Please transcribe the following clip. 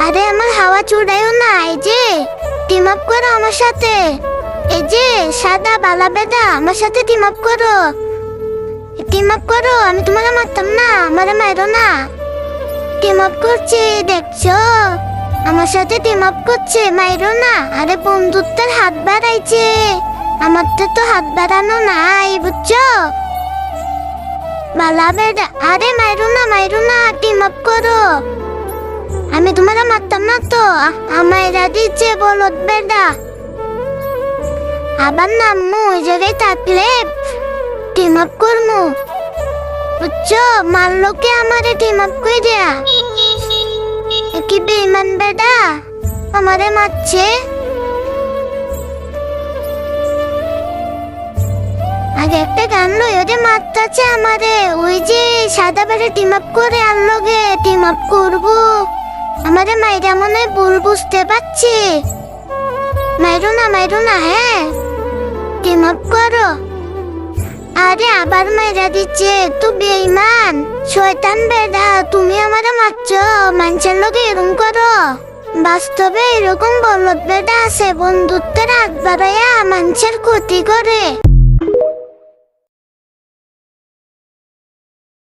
আরে আমার হাওয়া চুড়াইও না, এই যে টিম আপ করো আমার সাথে। এই যে সাদা বালা বেদা আমার সাথে টিম আপ করো, টিম আপ করো। আমি তোমাকে মারতাম না, আমারে মারো না। টিম আপ করছে দেখছো, আমার সাথে টিম আপ করছে, মাইরো না। আরে বন্ধুত্বের হাত বাড়াইছে, আমার তো হাত বাড়ানো নাই, বুঝছো? বালা বেদা, আরে মাইরো না, টিম আপ করো। আমি তোমাকে মারতাম না তো, আমায় দিচ্ছে বলদ বেদা। আবার নামমু, ওই জায়গায় থাকলে টিম আপ করমু, বুঝছো? মারলো কে আমারে টিম আপ করে দেয়া? কি বেঈমান বেদা আমারে মারছে। আগে একটা গান লই, ওদের মারতাছে আমারে। ওই যে সাদা বেড়ে টিম আপ করে আনলো গে, টিম আপ করবো। আমারে মাইরা মনে ভুল বুঝতে পারছি। মাইরো না, হ্যাঁ টিম আপ করো। আরে আবার মাইরা দিচ্ছে, তো বেঈমান শয়তান বেদা। তুমি আমারে মারছো, মানুষের লোকে এরকম করো? বাস্তবে এরকম বলদ বেদা আছে, বন্ধুত্বের হাত বাড়াইয়া মানুষের ক্ষতি করে।